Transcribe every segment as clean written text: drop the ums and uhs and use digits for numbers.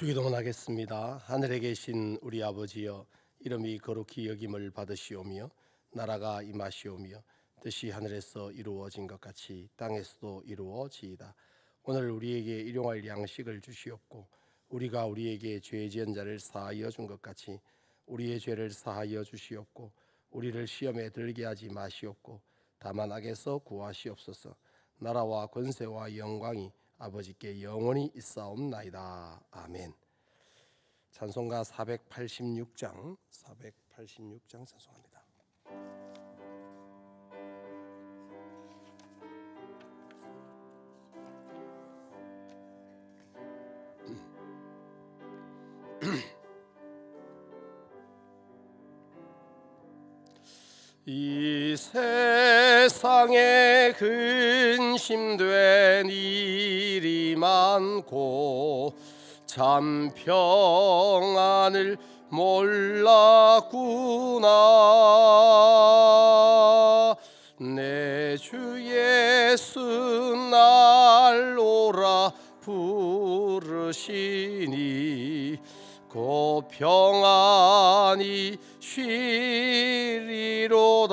주기도문하겠습니다. 하늘에 계신 우리 아버지여, 이름이 거룩히 여김을 받으시오며 나라가 임하시오며 뜻이 하늘에서 이루어진 것 같이 땅에서도 이루어지이다. 오늘 우리에게 일용할 양식을 주시옵고 우리가 우리에게 죄 지은 자를 사하여 준 것 같이 우리의 죄를 사하여 주시옵고 우리를 시험에 들게 하지 마시옵고 다만 악에서 구하시옵소서. 나라와 권세와 영광이 아버지께 영원히 있사옵나이다. 아멘. 찬송가 486장 찬송합니다. 이 세상에 근심된 일이 많고 참 평안을 몰랐구나. 내 주 예수 날 오라 부르시니 곧 평안히 쉬리로다.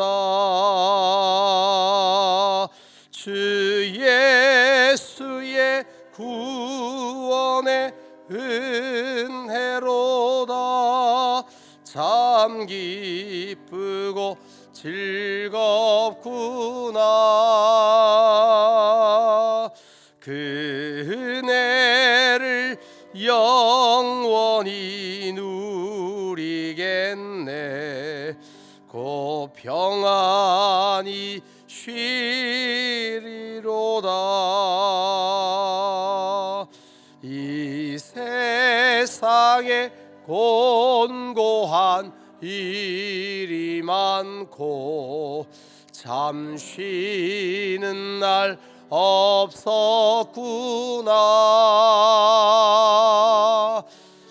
주 예수의 구원의 은혜로다. 참 기쁘고 즐겁구나. 그 은혜를 영원히 누리겠네. 곧 평안히 쉬리로다. 이 세상에 곤고한 일이 많고 참 쉬는 날 없었구나.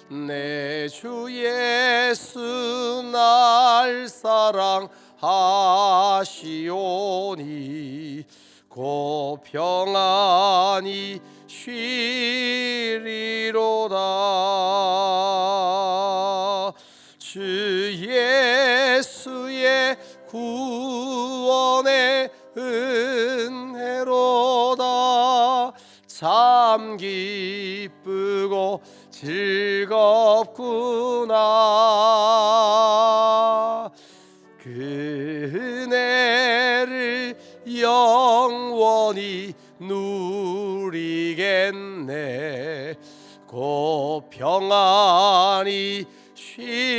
내 주 예수 날 사랑하시오니 곧 평안히 쉬리로다. 주 예수의 구원의 은혜로다. 참 기쁘고 즐겁구나. 그 은혜를 영원히 누리겠네. 곧 평안히 쉬리로다.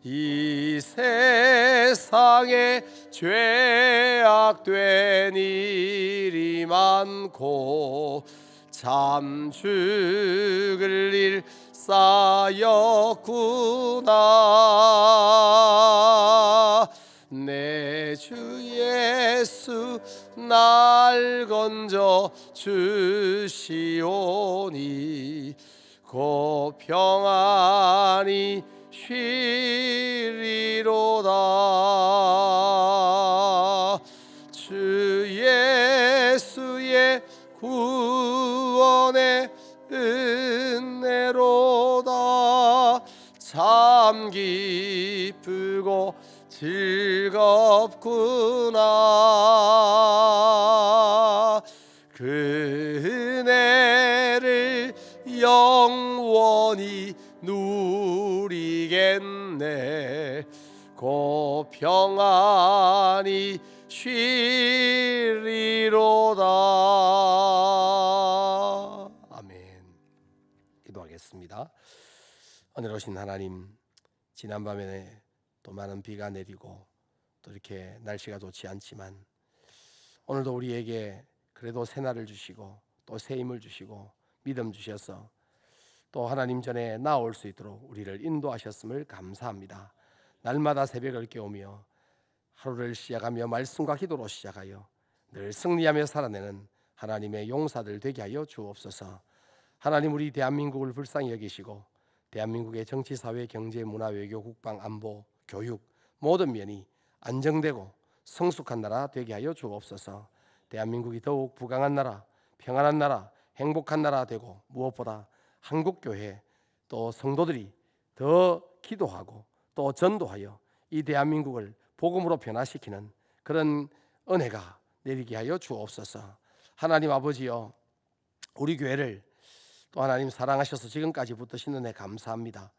이 세상에 죄악된 일이 많고 참 죽을 일 쌓였구나. 내 주 예수 날 건져 주시오니 곧 평안히 쉬리로다. 주 예수의 구원의 은혜로다. 참 기쁘고 즐겁구나. 그 은혜를 영원히 누리겠네. 곧 평안히 쉬리로다. 아멘. 기도하겠습니다. 오늘 오신 하나님, 지난밤에 또 많은 비가 내리고 또 이렇게 날씨가 좋지 않지만 오늘도 우리에게 그래도 새날을 주시고 또 새 힘을 주시고 믿음 주셔서 또 하나님 전에 나올 수 있도록 우리를 인도하셨음을 감사합니다. 날마다 새벽을 깨우며 하루를 시작하며 말씀과 기도로 시작하여 늘 승리하며 살아내는 하나님의 용사들 되게 하여 주옵소서. 하나님, 우리 대한민국을 불쌍히 여기시고 대한민국의 정치, 사회, 경제, 문화, 외교, 국방, 안보, 교육 모든 면이 안정되고 성숙한 나라 되게 하여 주옵소서. 대한민국이 더욱 부강한 나라, 평안한 나라, 행복한 나라 되고, 무엇보다 한국교회 또 성도들이 더 기도하고 또 전도하여 이 대한민국을 복음으로 변화시키는 그런 은혜가 내리게 하여 주옵소서. 하나님 아버지여, 우리 교회를 또 하나님 사랑하셔서 지금까지 붙드신 은혜 감사합니다.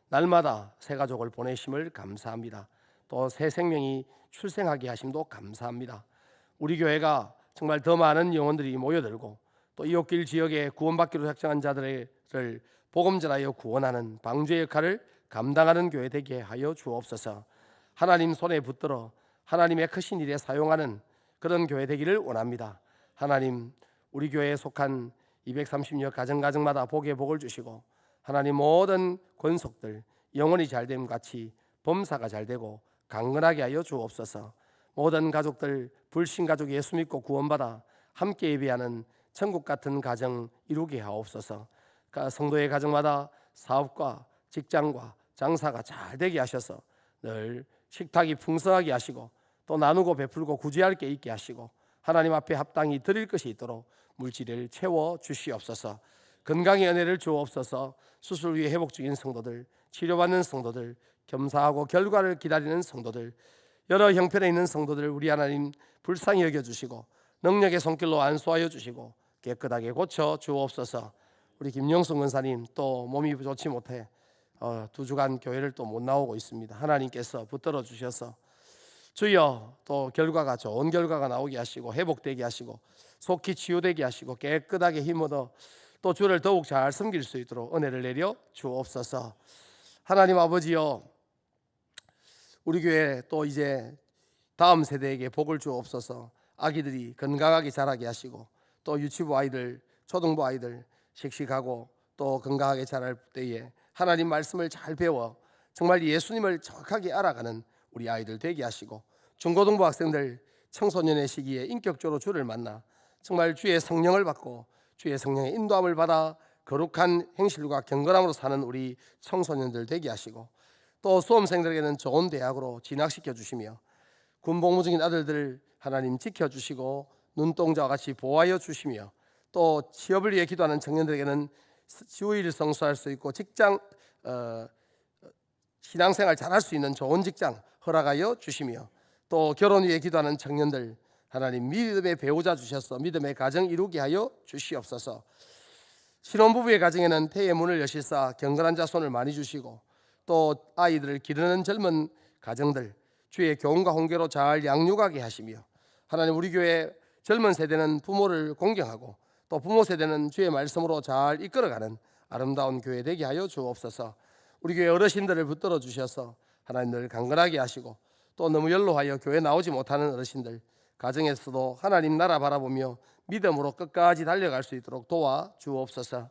날마다 새 가족을 보내심을 감사합니다. 또 새 생명이 출생하게 하심도 감사합니다. 우리 교회가 정말 더 많은 영혼들이 모여들고 또 이웃길 지역에 구원받기로 작정한 자들을 복음전하여 구원하는 방주의 역할을 감당하는 교회 되게 하여 주옵소서. 하나님 손에 붙들어 하나님의 크신 일에 사용하는 그런 교회 되기를 원합니다. 하나님, 우리 교회에 속한 230여 가정마다 복의 복을 주시고, 하나님 모든 권속들 영혼이 잘됨 같이 범사가 잘되고 강건하게 하여 주옵소서. 모든 가족들 불신가족 예수 믿고 구원받아 함께 예배하는 천국 같은 가정 이루게 하옵소서. 성도의 가정마다 사업과 직장과 장사가 잘 되게 하셔서 늘 식탁이 풍성하게 하시고 또 나누고 베풀고 구제할 게 있게 하시고 하나님 앞에 합당히 드릴 것이 있도록 물질을 채워 주시옵소서. 건강의 은혜를 주옵소서. 수술 후에 회복 중인 성도들, 치료받는 성도들, 겸사하고 결과를 기다리는 성도들, 여러 형편에 있는 성도들을 우리 하나님 불쌍히 여겨주시고 능력의 손길로 안수하여 주시고 깨끗하게 고쳐 주옵소서. 우리 김영순 권사님 또 몸이 좋지 못해 2주간 교회를 또 못 나오고 있습니다. 하나님께서 붙들어 주셔서 주여 또 결과가 좋은 결과가 나오게 하시고 회복되게 하시고 속히 치유되게 하시고 깨끗하게 힘 얻어 또 주를 더욱 잘 섬길 수 있도록 은혜를 내려 주옵소서. 하나님 아버지여, 우리 교회 또 이제 다음 세대에게 복을 주옵소서. 아기들이 건강하게 자라게 하시고 또 유치부 아이들, 초등부 아이들 씩씩하고 또 건강하게 자랄 때에 하나님 말씀을 잘 배워 정말 예수님을 정확하게 알아가는 우리 아이들 되게 하시고, 중고등부 학생들 청소년의 시기에 인격적으로 주를 만나 정말 주의 성령을 받고 주의 성령의 인도함을 받아 거룩한 행실과 경건함으로 사는 우리 청소년들 되게 하시고, 또 수험생들에게는 좋은 대학으로 진학시켜 주시며 군복무 중인 아들들 하나님 지켜주시고 눈동자와 같이 보호하여 주시며, 또 취업을 위해 기도하는 청년들에게는 주일 성수할 수 있고 직장 신앙생활 잘할 수 있는 좋은 직장 허락하여 주시며, 또 결혼 위해 기도하는 청년들 하나님 믿음의 배우자 주셔서 믿음의 가정 이루게 하여 주시옵소서. 신혼부부의 가정에는 태의 문을 여시사 경건한 자손을 많이 주시고 또 아이들을 기르는 젊은 가정들 주의 교훈과 훈계로 잘 양육하게 하시며, 하나님 우리 교회 젊은 세대는 부모를 공경하고 또 부모 세대는 주의 말씀으로 잘 이끌어가는 아름다운 교회 되게 하여 주옵소서. 우리 교회 어르신들을 붙들어 주셔서 하나님 늘 강건하게 하시고 또 너무 연로하여 교회 나오지 못하는 어르신들 가정에서도 하나님 나라 바라보며 믿음으로 끝까지 달려갈 수 있도록 도와 주옵소서.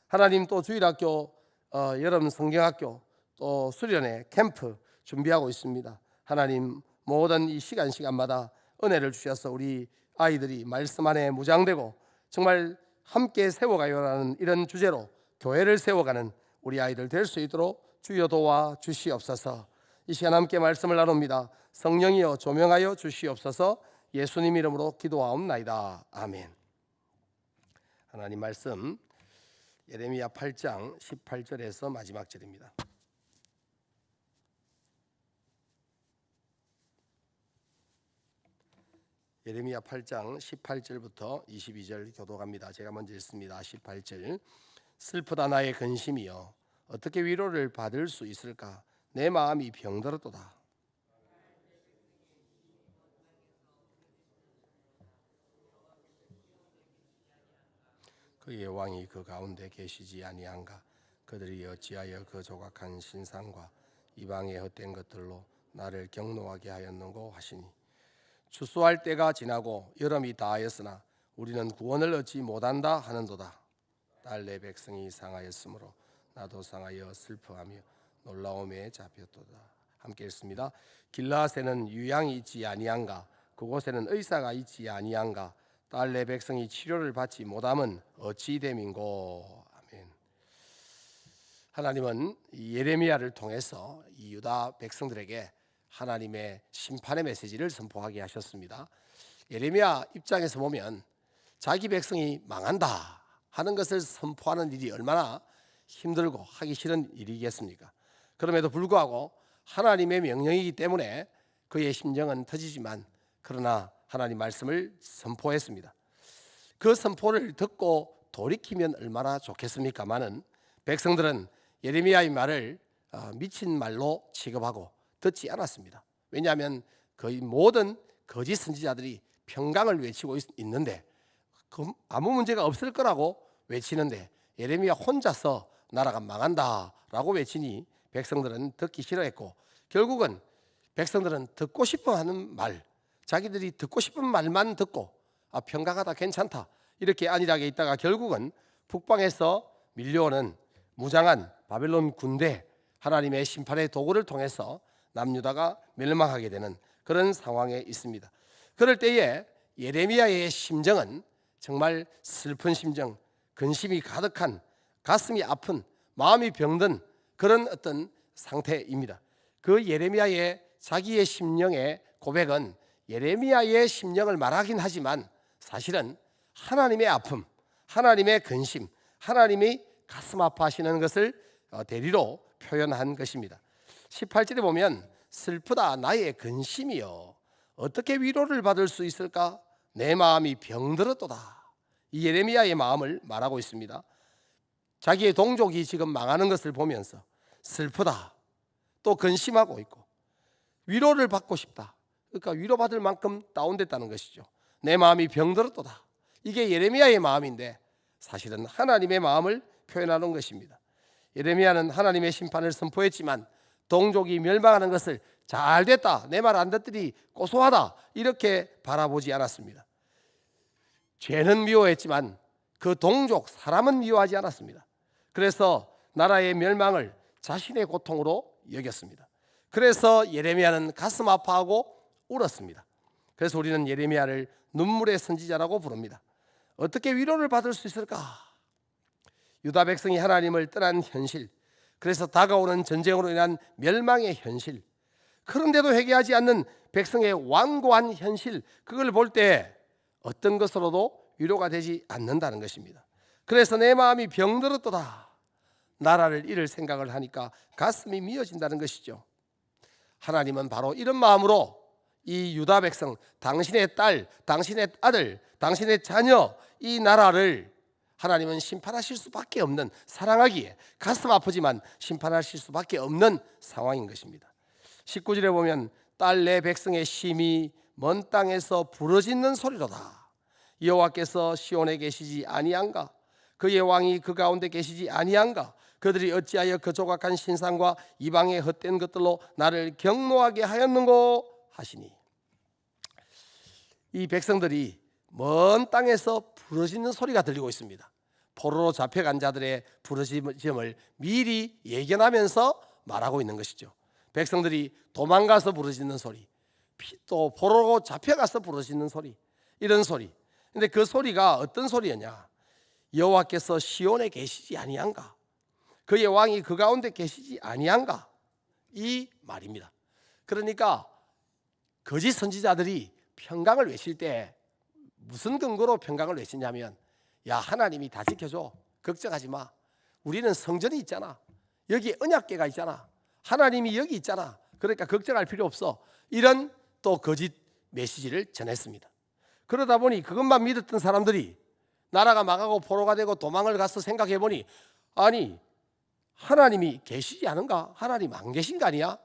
하나님 또 주일학교 여름 성경학교 또 수련회 캠프 준비하고 있습니다. 하나님 모든 이 시간마다 은혜를 주셔서 우리 아이들이 말씀 안에 무장되고 정말 함께 세워가요라는 이런 주제로 교회를 세워가는 우리 아이들 될 수 있도록 주여 도와 주시옵소서. 이 시간 함께 말씀을 나눕니다. 성령이여 조명하여 주시옵소서. 예수님 이름으로 기도하옵나이다. 아멘. 하나님 말씀 예레미야 8장 18절에서 마지막 절입니다. 예레미야 8장 18절부터 22절 교독합니다. 제가 먼저 읽습니다. 18절. 슬프다 나의 근심이여, 어떻게 위로를 받을 수 있을까? 내 마음이 병들었도다. 그의 왕이 그 가운데 계시지 아니한가? 그들이 어찌하여 그 조각한 신상과 이방의 헛된 것들로 나를 경노하게 하였는고 하시니, 추수할 때가 지나고 여름이 다하였으나 우리는 구원을 얻지 못한다 하는도다. 딸 내 백성이 상하였으므로 나도 상하여 슬퍼하며 놀라움에 잡혔도다. 함께 읽습니다. 길라앗에는 유양이 있지 아니한가? 그곳에는 의사가 있지 아니한가? 딸 내 백성이 치료를 받지 못함은 어찌 됨인고. 아멘. 하나님은 예레미야를 통해서 이 유다 백성들에게 하나님의 심판의 메시지를 선포하게 하셨습니다. 예레미야 입장에서 보면 자기 백성이 망한다 하는 것을 선포하는 일이 얼마나 힘들고 하기 싫은 일이겠습니까? 그럼에도 불구하고 하나님의 명령이기 때문에 그의 심정은 터지지만 그러나 하나님 말씀을 선포했습니다. 그 선포를 듣고 돌이키면 얼마나 좋겠습니까마는 백성들은 예레미야의 말을 미친 말로 취급하고 듣지 않았습니다. 왜냐하면 거의 모든 거짓 선지자들이 평강을 외치고 있는데 아무 문제가 없을 거라고 외치는데 예레미야 혼자서 나라가 망한다라고 외치니 백성들은 듣기 싫어했고 결국은 백성들은 듣고 싶어 하는 말, 자기들이 듣고 싶은 말만 듣고 평강하다 괜찮다 이렇게 안일하게 있다가 결국은 북방에서 밀려오는 무장한 바벨론 군대, 하나님의 심판의 도구를 통해서 남유다가 멸망하게 되는 그런 상황에 있습니다. 그럴 때에 예레미야의 심정은 정말 슬픈 심정, 근심이 가득한, 가슴이 아픈, 마음이 병든 그런 어떤 상태입니다. 그 예레미야의 자기의 심령의 고백은 예레미야의 심령을 말하긴 하지만 사실은 하나님의 아픔, 하나님의 근심, 하나님이 가슴 아파하시는 것을 대리로 표현한 것입니다. 18절에 보면 슬프다 나의 근심이여 어떻게 위로를 받을 수 있을까? 내 마음이 병들었도다. 이 예레미야의 마음을 말하고 있습니다. 자기의 동족이 지금 망하는 것을 보면서 슬프다, 또 근심하고 있고 위로를 받고 싶다. 그러니까 위로받을 만큼 다운됐다는 것이죠. 내 마음이 병들었도다. 이게 예레미야의 마음인데 사실은 하나님의 마음을 표현하는 것입니다. 예레미야는 하나님의 심판을 선포했지만 동족이 멸망하는 것을 잘 됐다, 내 말 안 듣더니 고소하다 이렇게 바라보지 않았습니다. 죄는 미워했지만 그 동족 사람은 미워하지 않았습니다. 그래서 나라의 멸망을 자신의 고통으로 여겼습니다. 그래서 예레미야는 가슴 아파하고 울었습니다. 그래서 우리는 예레미야를 눈물의 선지자라고 부릅니다. 어떻게 위로를 받을 수 있을까? 유다 백성이 하나님을 떠난 현실, 그래서 다가오는 전쟁으로 인한 멸망의 현실, 그런데도 회개하지 않는 백성의 완고한 현실, 그걸 볼 때 어떤 것으로도 위로가 되지 않는다는 것입니다. 그래서 내 마음이 병들었도다. 나라를 잃을 생각을 하니까 가슴이 미어진다는 것이죠. 하나님은 바로 이런 마음으로 이 유다 백성, 당신의 딸, 당신의 아들, 당신의 자녀, 이 나라를 하나님은 심판하실 수밖에 없는, 사랑하기에 가슴 아프지만 심판하실 수밖에 없는 상황인 것입니다. 19절에 보면 딸 내 백성의 심이 먼 땅에서 부르짖는 소리로다. 여호와께서 시온에 계시지 아니한가? 그의 왕이 그 가운데 계시지 아니한가? 그들이 어찌하여 그 조각한 신상과 이방의 헛된 것들로 나를 경노하게 하였는고 하시니. 이 백성들이 먼 땅에서 부르짖는 소리가 들리고 있습니다. 포로로 잡혀간 자들의 부르짖음을 미리 예견하면서 말하고 있는 것이죠. 백성들이 도망가서 부르짖는 소리, 또 포로로 잡혀가서 부르짖는 소리, 이런 소리. 근데 그 소리가 어떤 소리였냐? 여호와께서 시온에 계시지 아니한가? 그의 왕이 그 가운데 계시지 아니한가? 이 말입니다. 그러니까 거짓 선지자들이 평강을 외칠 때 무슨 근거로 평강을 외치냐면, 야, 하나님이 다 지켜줘, 걱정하지 마, 우리는 성전이 있잖아, 여기 언약궤가 있잖아, 하나님이 여기 있잖아, 그러니까 걱정할 필요 없어, 이런 또 거짓 메시지를 전했습니다. 그러다 보니 그것만 믿었던 사람들이 나라가 망하고 포로가 되고 도망을 가서 생각해보니, 아니 하나님이 계시지 않은가? 하나님 안 계신 거 아니야?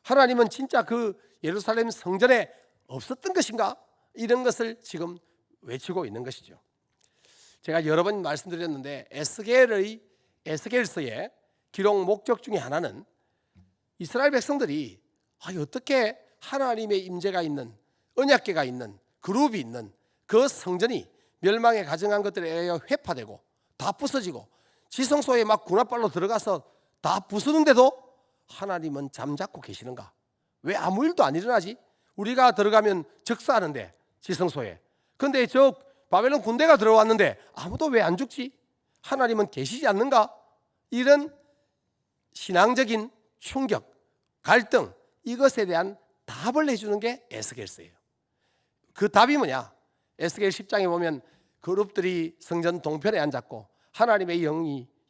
하나님은 진짜 그 예루살렘 성전에 없었던 것인가? 이런 것을 지금 외치고 있는 것이죠. 제가 여러 번 말씀드렸는데 에스겔서의 기록 목적 중에 하나는 이스라엘 백성들이 어떻게 하나님의 임재가 있는, 언약궤가 있는, 그룹이 있는 그 성전이 멸망에 가정한 것들에 의해 회파되고 다 부서지고 지성소에 막 군합발로 들어가서 다 부수는데도 하나님은 잠자코 계시는가? 왜 아무 일도 안 일어나지? 우리가 들어가면 적사하는데 지성소에, 근데 저 바벨론 군대가 들어왔는데 아무도 왜 안 죽지? 하나님은 계시지 않는가? 이런 신앙적인 충격, 갈등, 이것에 대한 답을 해주는 게 에스겔서예요. 그 답이 뭐냐? 에스겔 10장에 보면 그룹들이 성전 동편에 앉았고 하나님의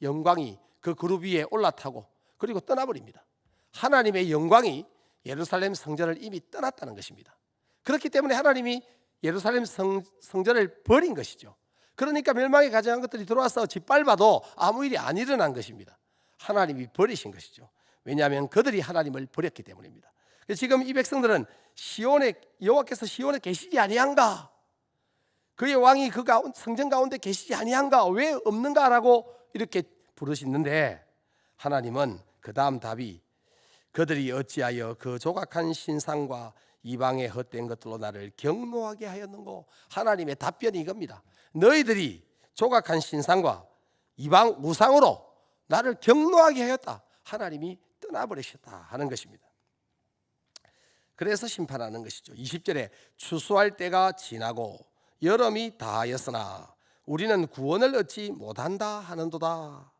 영광이 그 그룹 위에 올라타고 그리고 떠나버립니다. 하나님의 영광이 예루살렘 성전을 이미 떠났다는 것입니다. 그렇기 때문에 하나님이 예루살렘 성전을 버린 것이죠. 그러니까 멸망에 가져간 것들이 들어와서 짓밟아도 아무 일이 안 일어난 것입니다. 하나님이 버리신 것이죠. 왜냐하면 그들이 하나님을 버렸기 때문입니다. 지금 이 백성들은 여호와께서 시온에 계시지 아니한가, 그의 왕이 그 성전 가운데 계시지 아니한가, 왜 없는가라고 이렇게 부르시는데, 하나님은 그 다음 답이 그들이 어찌하여 그 조각한 신상과 이방의 헛된 것들로 나를 경노하게 하였는고. 하나님의 답변이 이겁니다. 너희들이 조각한 신상과 이방 우상으로 나를 경노하게 하였다. 하나님이 떠나버리셨다 하는 것입니다. 그래서 심판하는 것이죠. 20절에 추수할 때가 지나고 여름이 다하였으나 우리는 구원을 얻지 못한다 하는도다.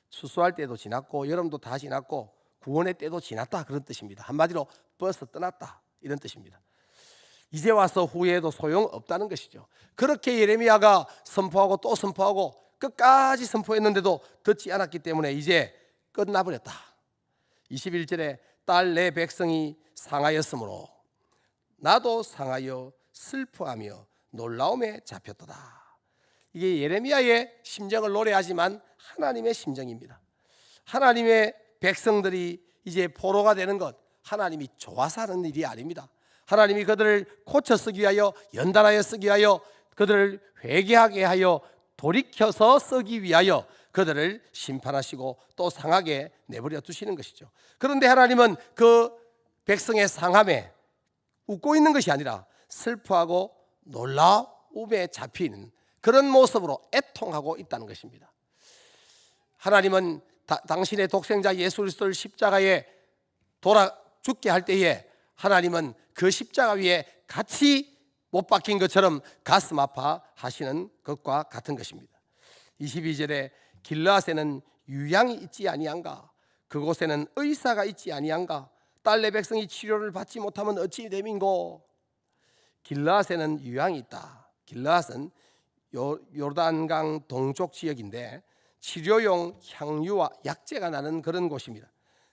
추수할 때도 지났고 여름도 다 지났고 구원의 때도 지났다, 그런 뜻입니다. 한마디로 벌써 떠났다, 이런 뜻입니다. 이제 와서 후회해도 소용없다는 것이죠. 그렇게 예레미야가 선포하고 또 선포하고 끝까지 선포했는데도 듣지 않았기 때문에 이제 끝나버렸다. 21절에 딸 내 백성이 상하였으므로 나도 상하여 슬퍼하며 놀라움에 잡혔도다. 이게 예레미야의 심정을 노래하지만 하나님의 심정입니다. 하나님의 백성들이 이제 포로가 되는 것, 하나님이 좋아서 하는 일이 아닙니다. 하나님이 그들을 고쳐 쓰기 위하여, 연단하여 쓰기 위하여, 그들을 회개하게 하여 돌이켜서 쓰기 위하여 그들을 심판하시고 또 상하게 내버려 두시는 것이죠. 그런데 하나님은 그 백성의 상함에 웃고 있는 것이 아니라 슬퍼하고 놀라움에 잡히는 그런 모습으로 애통하고 있다는 것입니다. 하나님은 당신의 독생자 예수 그리스도를 십자가에 돌아 죽게 할 때에 하나님은 그 십자가 위에 같이 못 박힌 것처럼 가슴 아파하시는 것과 같은 것입니다. 22절에 길르앗에는 유양이 있지 아니한가, 그곳에는 의사가 있지 아니한가, 딸 내 백성이 치료를 받지 못하면 어찌 됨인고. 길르앗에는 유양이 있다. 길르앗은 요르단강 동쪽 지역인데 치료용 향유와 약재가 나는 그런 곳입니다.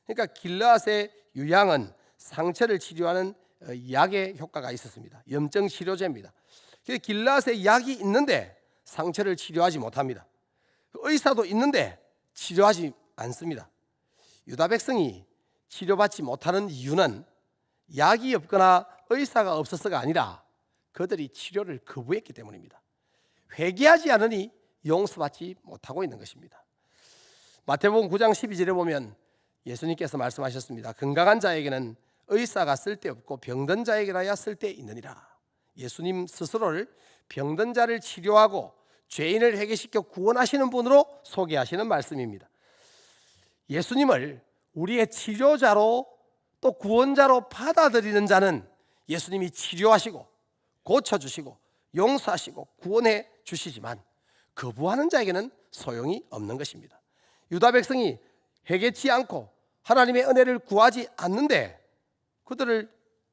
그러니까 길르앗의 유양은 상처를 치료하는 약의 효과가 있었습니다. 염증 치료제입니다. 길르앗에 약이 있는데 상처를 치료하지 못합니다. 의사도 있는데 치료하지 않습니다. 유다 백성이 치료받지 못하는 이유는 약이 없거나 의사가 없어서가 아니라 그들이 치료를 거부했기 때문입니다. 회개하지 않으니 용서받지 못하고 있는 것입니다. 마태복음 9장 12절에 보면 예수님께서 말씀하셨습니다. 건강한 자에게는 의사가 쓸데없고 병든 자에게라야 쓸데있느니라. 예수님 스스로를 병든 자를 치료하고 죄인을 회개시켜 구원하시는 분으로 소개하시는 말씀입니다. 예수님을 우리의 치료자로 또 구원자로 받아들이는 자는 예수님이 치료하시고 고쳐주시고 용서하시고 구원해 주시지만 거부하는 자에게는 소용이 없는 것입니다. 유다 백성이 회개치 않고 하나님의 은혜를 구하지 않는데 그들을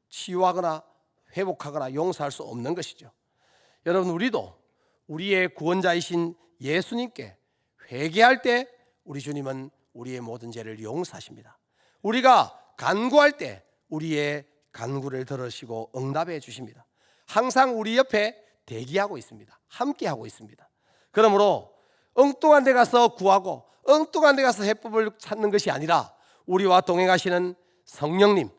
치유하거나 회복하거나 용서할 수 없는 것이죠. 여러분, 우리도 우리의 구원자이신 예수님께 회개할 때 우리 주님은 우리의 모든 죄를 용서하십니다. 우리가 간구할 때 우리의 간구를 들으시고 응답해 주십니다. 항상 우리 옆에 대기하고 있습니다. 함께하고 있습니다. 그러므로 엉뚱한 데 가서 구하고 엉뚱한 데 가서 해법을 찾는 것이 아니라 우리와 동행하시는 성령님,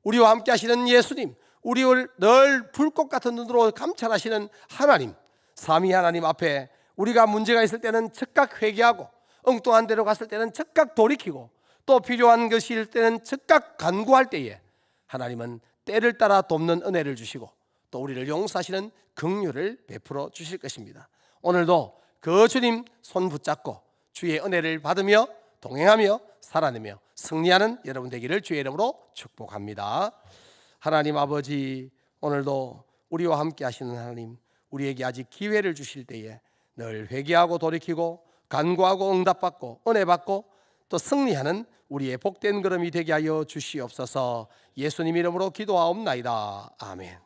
우리와 함께 하시는 예수님, 우리를 늘 불꽃 같은 눈으로 감찰하시는 하나님, 삼위 하나님 앞에 우리가 문제가 있을 때는 즉각 회개하고 엉뚱한 데로 갔을 때는 즉각 돌이키고 또 필요한 것일 때는 즉각 간구할 때에 하나님은 때를 따라 돕는 은혜를 주시고 또 우리를 용서하시는 긍휼을 베풀어 주실 것입니다. 오늘도 그 주님 손 붙잡고 주의 은혜를 받으며 동행하며 살아내며 승리하는 여러분 되기를 주의 이름으로 축복합니다. 하나님 아버지, 오늘도 우리와 함께 하시는 하나님, 우리에게 아직 기회를 주실 때에 늘 회개하고 돌이키고 간구하고 응답받고 은혜받고 또 승리하는 우리의 복된 걸음이 되게 하여 주시옵소서. 예수님 이름으로 기도하옵나이다. 아멘.